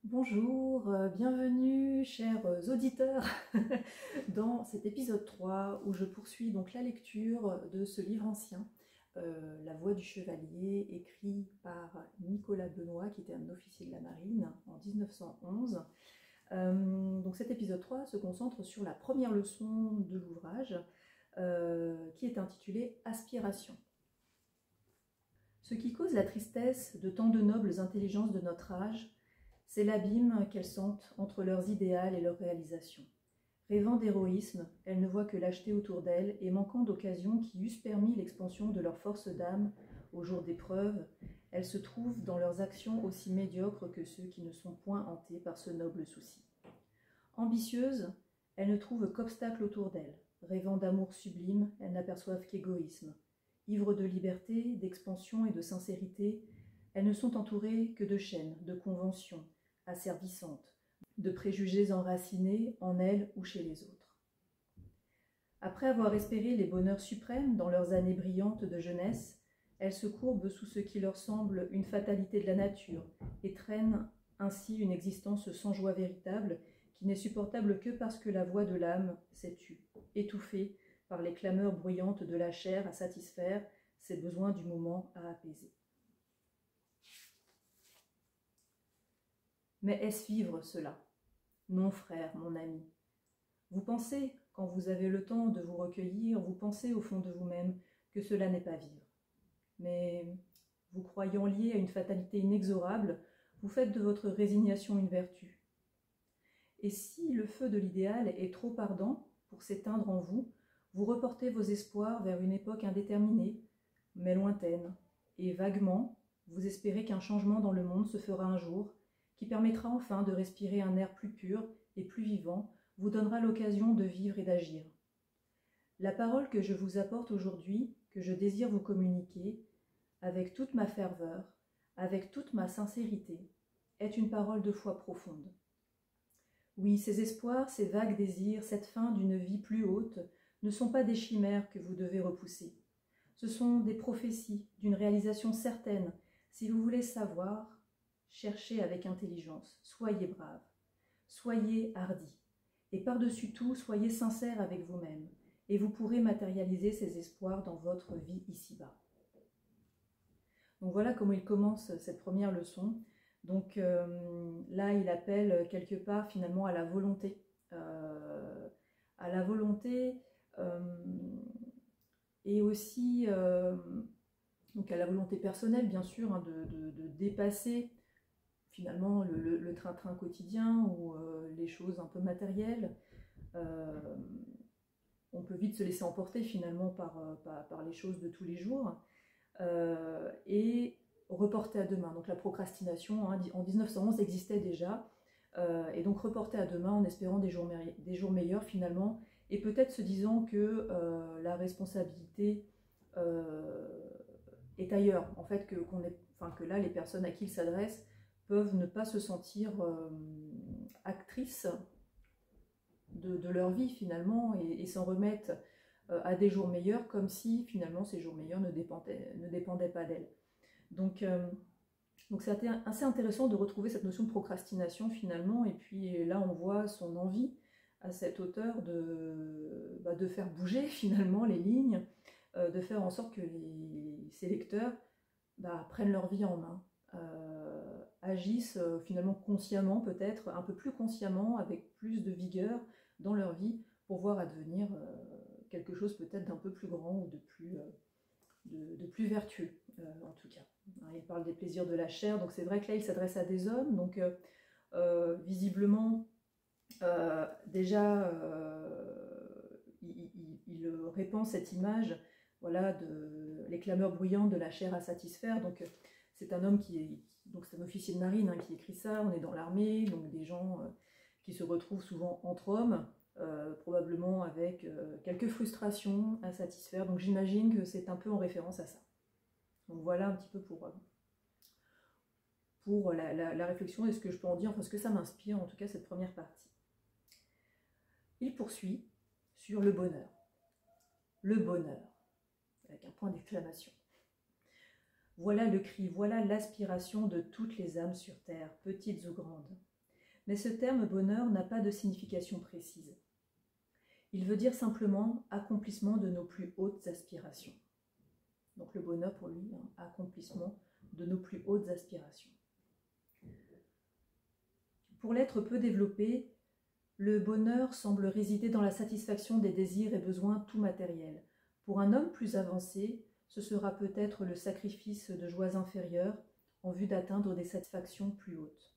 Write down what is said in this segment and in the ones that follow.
Bonjour, bienvenue chers auditeurs dans cet épisode 3 où je poursuis donc la lecture de ce livre ancien, La Voix du Chevalier, écrit par Nicolas Benoît qui était un officier de la marine en 1911. Donc cet épisode 3 se concentre sur la première leçon de l'ouvrage qui est intitulée Aspiration. Ce qui cause la tristesse de tant de nobles intelligences de notre âge, c'est l'abîme qu'elles sentent entre leurs idéales et leurs réalisations. Rêvant d'héroïsme, elles ne voient que lâcheté autour d'elles et manquant d'occasions qui eussent permis l'expansion de leur force d'âme au jour d'épreuve, elles se trouvent dans leurs actions aussi médiocres que ceux qui ne sont point hantés par ce noble souci. Ambitieuses, elles ne trouvent qu'obstacles autour d'elles. Rêvant d'amour sublime, elles n'aperçoivent qu'égoïsme. Ivres de liberté, d'expansion et de sincérité, elles ne sont entourées que de chaînes, de conventions, asservissantes, de préjugés enracinés en elles ou chez les autres. Après avoir espéré les bonheurs suprêmes dans leurs années brillantes de jeunesse, elles se courbent sous ce qui leur semble une fatalité de la nature et traînent ainsi une existence sans joie véritable qui n'est supportable que parce que la voix de l'âme s'est tue, étouffée par les clameurs bruyantes de la chair à satisfaire, ses besoins du moment à apaiser. Mais est-ce vivre cela? Non, frère, mon ami. Vous pensez, quand vous avez le temps de vous recueillir, vous pensez au fond de vous-même que cela n'est pas vivre. Mais vous croyant lié à une fatalité inexorable, vous faites de votre résignation une vertu. Et si le feu de l'idéal est trop ardent pour s'éteindre en vous, vous reportez vos espoirs vers une époque indéterminée, mais lointaine, et vaguement, vous espérez qu'un changement dans le monde se fera un jour, qui permettra enfin de respirer un air plus pur et plus vivant, vous donnera l'occasion de vivre et d'agir. La parole que je vous apporte aujourd'hui, que je désire vous communiquer, avec toute ma ferveur, avec toute ma sincérité, est une parole de foi profonde. Oui, ces espoirs, ces vagues désirs, cette fin d'une vie plus haute, ne sont pas des chimères que vous devez repousser. Ce sont des prophéties d'une réalisation certaine. Si vous voulez savoir, cherchez avec intelligence, soyez brave, soyez hardi, et par-dessus tout, soyez sincère avec vous-même, et vous pourrez matérialiser ces espoirs dans votre vie ici-bas. Donc voilà comment il commence cette première leçon. Donc là, il appelle quelque part finalement à la volonté. Et aussi donc à la volonté personnelle, bien sûr, hein, de dépasser finalement le train-train quotidien ou les choses un peu matérielles. On peut vite se laisser emporter finalement par les choses de tous les jours. Et reporter à demain. Donc la procrastination, hein, en 1911, existait déjà. Et donc reporter à demain en espérant des jours meilleurs finalement, et peut-être se disant que la responsabilité est ailleurs. En fait, que là, les personnes à qui il s'adresse peuvent ne pas se sentir actrices de leur vie finalement et s'en remettre à des jours meilleurs comme si finalement ces jours meilleurs ne dépendaient pas d'elles. Donc c'est assez intéressant de retrouver cette notion de procrastination finalement, et puis là on voit son envie à cet auteur de faire bouger finalement les lignes, de faire en sorte que ses lecteurs prennent leur vie en main, agissent finalement consciemment, peut-être un peu plus consciemment, avec plus de vigueur dans leur vie pour voir advenir quelque chose peut-être d'un peu plus grand ou de plus vertueux en tout cas. Il parle des plaisirs de la chair, donc c'est vrai que là il s'adresse à des hommes, donc visiblement déjà il répand cette image, voilà, de les clameurs bruyantes de la chair à satisfaire. Donc c'est un homme donc c'est un officier de marine hein, qui écrit ça. On est dans l'armée, donc des gens qui se retrouvent souvent entre hommes, probablement avec quelques frustrations à satisfaire. Donc j'imagine que c'est un peu en référence à ça. Donc voilà un petit peu pour la réflexion et ce que je peux en dire, enfin ce que ça m'inspire, en tout cas cette première partie. Il poursuit sur le bonheur. Le bonheur, avec un point d'exclamation. Voilà le cri, voilà l'aspiration de toutes les âmes sur terre, petites ou grandes. mais ce terme bonheur n'a pas de signification précise. Il veut dire simplement accomplissement de nos plus hautes aspirations. Donc le bonheur pour lui, accomplissement de nos plus hautes aspirations. Pour l'être peu développé, le bonheur semble résider dans la satisfaction des désirs et besoins tout matériels. Pour un homme plus avancé, ce sera peut-être le sacrifice de joies inférieures en vue d'atteindre des satisfactions plus hautes.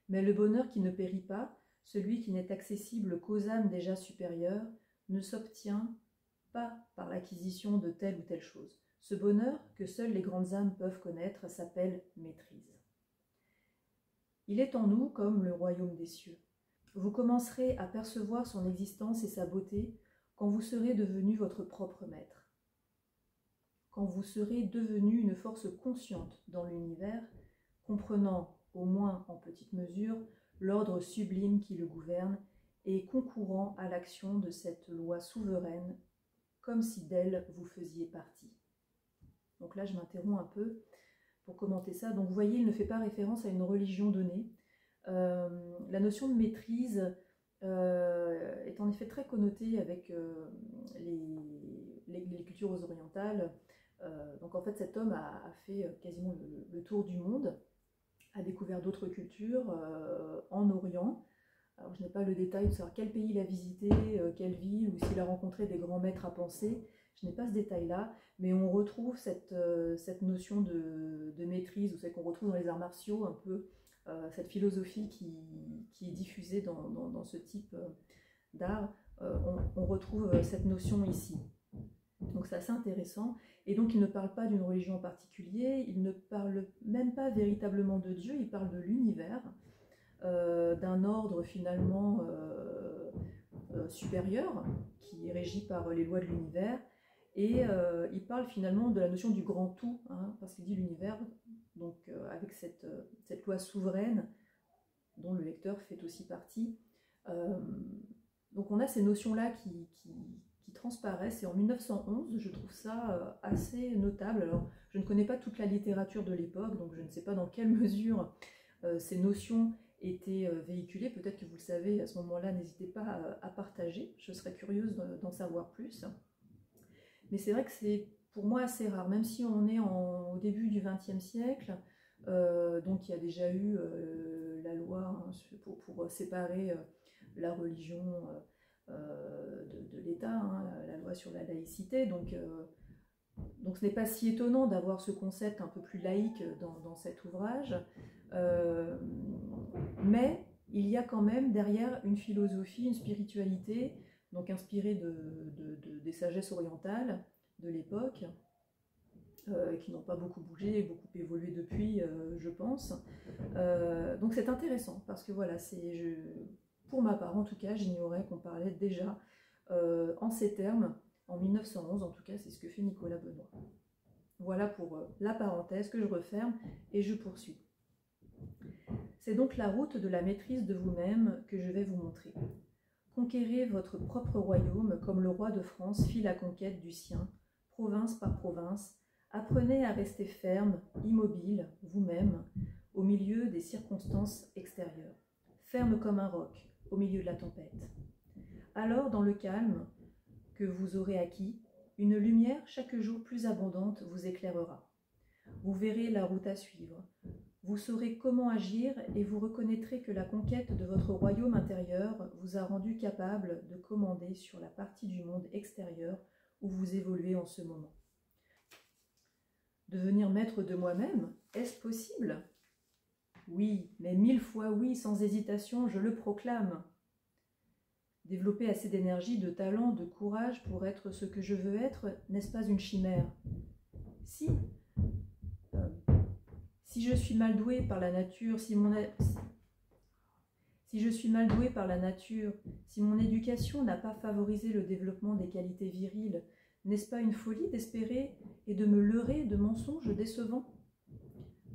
Mais le bonheur qui ne périt pas, celui qui n'est accessible qu'aux âmes déjà supérieures, ne s'obtient pas par l'acquisition de telle ou telle chose. Ce bonheur que seules les grandes âmes peuvent connaître s'appelle maîtrise. Il est en nous comme le royaume des cieux. Vous commencerez à percevoir son existence et sa beauté quand vous serez devenu votre propre maître. Quand vous serez devenu une force consciente dans l'univers, comprenant, au moins en petite mesure, l'ordre sublime qui le gouverne et concourant à l'action de cette loi souveraine, comme si d'elle vous faisiez partie. Donc là, je m'interromps un peu pour commenter ça. Donc vous voyez, il ne fait pas référence à une religion donnée. La notion de maîtrise est en effet très connotée avec les cultures orientales. Donc en fait, cet homme a fait quasiment le tour du monde, a découvert d'autres cultures en Orient. Alors je n'ai pas le détail de savoir quel pays il a visité, quelle ville, ou s'il a rencontré des grands maîtres à penser. Je n'ai pas ce détail-là, mais on retrouve cette notion de maîtrise, ou celle qu'on retrouve dans les arts martiaux un peu, cette philosophie qui est diffusée dans ce type d'art, on retrouve cette notion ici. Donc c'est assez intéressant. Et donc il ne parle pas d'une religion en particulier, il ne parle même pas véritablement de Dieu, il parle de l'univers, d'un ordre finalement supérieur, qui est régi par les lois de l'univers. Et il parle finalement de la notion du grand tout, parce qu'il dit l'univers, donc avec cette loi souveraine dont le lecteur fait aussi partie. Donc on a ces notions-là qui transparaissent, et en 1911, je trouve ça assez notable. Alors je ne connais pas toute la littérature de l'époque, donc je ne sais pas dans quelle mesure ces notions étaient véhiculées. Peut-être que vous le savez à ce moment-là, n'hésitez pas à partager, je serais curieuse d'en savoir plus. Mais c'est vrai que c'est pour moi assez rare, même si on est au début du XXe siècle, donc il y a déjà eu la loi pour séparer la religion de l'État, la loi sur la laïcité, donc ce n'est pas si étonnant d'avoir ce concept un peu plus laïque dans cet ouvrage, mais il y a quand même derrière une philosophie, une spiritualité, donc inspirée des sagesses orientales de l'époque, qui n'ont pas beaucoup bougé, beaucoup évolué depuis, je pense. Donc c'est intéressant, parce que voilà, pour ma part en tout cas, j'ignorais qu'on parlait déjà en ces termes, en 1911, en tout cas c'est ce que fait Nicolas Benoist. Voilà pour la parenthèse que je referme et je poursuis. C'est donc la route de la maîtrise de vous-même que je vais vous montrer. Conquérez votre propre royaume comme le roi de France fit la conquête du sien, province par province. Apprenez à rester ferme, immobile, vous-même, au milieu des circonstances extérieures. Ferme comme un roc, au milieu de la tempête. Alors, dans le calme que vous aurez acquis, une lumière chaque jour plus abondante vous éclairera. Vous verrez la route à suivre. Vous saurez comment agir et vous reconnaîtrez que la conquête de votre royaume intérieur vous a rendu capable de commander sur la partie du monde extérieur où vous évoluez en ce moment. Devenir maître de moi-même, est-ce possible? Oui, mais 1000 fois oui, sans hésitation, je le proclame. Développer assez d'énergie, de talent, de courage pour être ce que je veux être, n'est-ce pas une chimère? Si je suis mal douée par la nature, si je suis mal douée par la nature, si mon éducation n'a pas favorisé le développement des qualités viriles, n'est-ce pas une folie d'espérer et de me leurrer de mensonges décevants?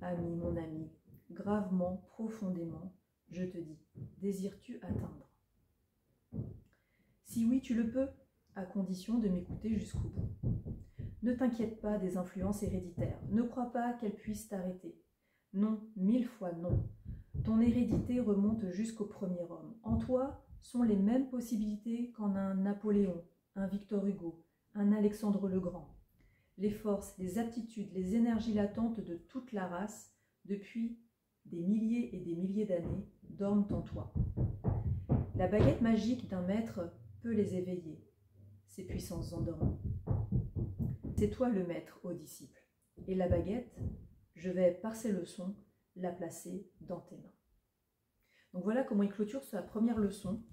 Ami, mon ami, gravement, profondément, je te dis, désires-tu atteindre? Si oui, tu le peux, à condition de m'écouter jusqu'au bout. Ne t'inquiète pas des influences héréditaires, ne crois pas qu'elles puissent t'arrêter. Non, 1000 fois non. ton hérédité remonte jusqu'au premier homme. En toi sont les mêmes possibilités qu'en un Napoléon, un Victor Hugo, un Alexandre le Grand. Les forces, les aptitudes, les énergies latentes de toute la race, depuis des milliers et des milliers d'années, dorment en toi. La baguette magique d'un maître peut les éveiller, ces puissances endormies. C'est toi le maître, ô disciple. Et la baguette, je vais, par ces leçons, la placer dans tes mains. Donc voilà comment il clôture sa première leçon.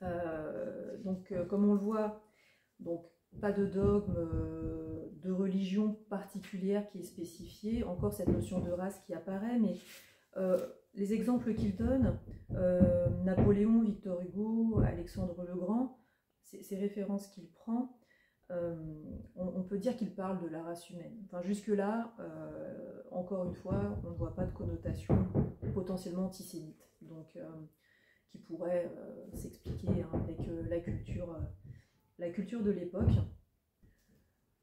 Comme on le voit, donc, pas de dogme, de religion particulière qui est spécifiée, encore cette notion de race qui apparaît, mais les exemples qu'il donne, Napoléon, Victor Hugo, Alexandre le Grand, ces références qu'il prend, on peut dire qu'il parle de la race humaine. Enfin, jusque-là, encore une fois, on ne voit pas de connotation potentiellement antisémite, donc qui pourrait s'expliquer avec la culture de l'époque.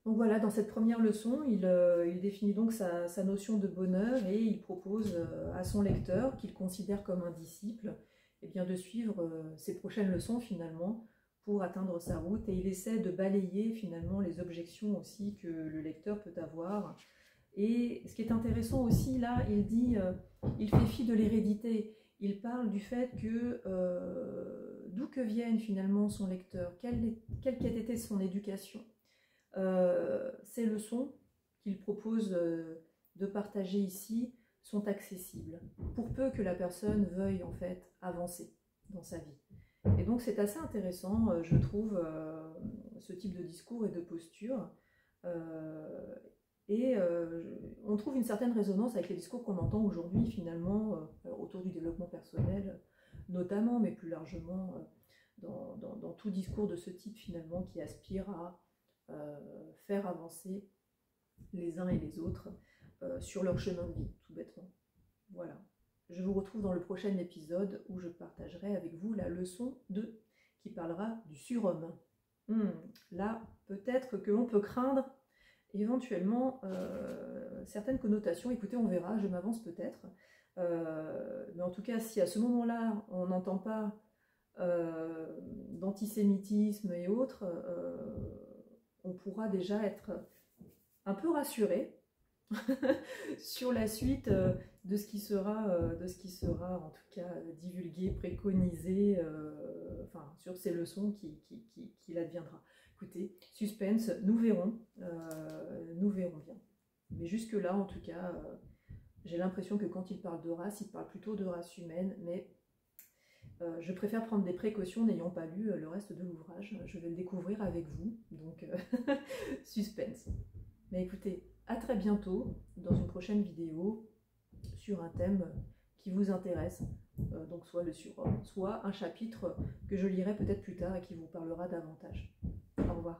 Donc voilà, dans cette première leçon, il définit donc sa notion de bonheur et il propose à son lecteur, qu'il considère comme un disciple, eh bien, de suivre ses prochaines leçons finalement pour atteindre sa route, et il essaie de balayer finalement les objections aussi que le lecteur peut avoir. Et ce qui est intéressant aussi là, il dit, il fait fi de l'hérédité. Il parle du fait que d'où que vienne finalement son lecteur, quelle qu'ait été son éducation. Ces leçons qu'il propose de partager ici sont accessibles, pour peu que la personne veuille en fait avancer dans sa vie. Et donc c'est assez intéressant, je trouve, ce type de discours et de posture. On trouve une certaine résonance avec les discours qu'on entend aujourd'hui finalement autour du développement personnel notamment, mais plus largement dans tout discours de ce type finalement qui aspire à faire avancer les uns et les autres sur leur chemin de vie, tout bêtement. Voilà. Je vous retrouve dans le prochain épisode où je partagerai avec vous la leçon 2 qui parlera du surhomme. Là, peut-être que l'on peut craindre éventuellement certaines connotations. Écoutez, on verra, je m'avance peut-être. Mais en tout cas, si à ce moment-là, on n'entend pas d'antisémitisme et autres, on pourra déjà être un peu rassuré sur la suite de ce qui sera en tout cas divulgué, préconisé, sur ces leçons qu'il adviendra. Écoutez, suspense, nous verrons bien. Mais jusque-là, en tout cas, j'ai l'impression que quand il parle de race, il parle plutôt de race humaine, mais je préfère prendre des précautions n'ayant pas lu le reste de l'ouvrage. Je vais le découvrir avec vous, donc suspense. Mais écoutez, à très bientôt dans une prochaine vidéo sur un thème qui vous intéresse, donc soit le surhomme, soit un chapitre que je lirai peut-être plus tard et qui vous parlera davantage. Au revoir.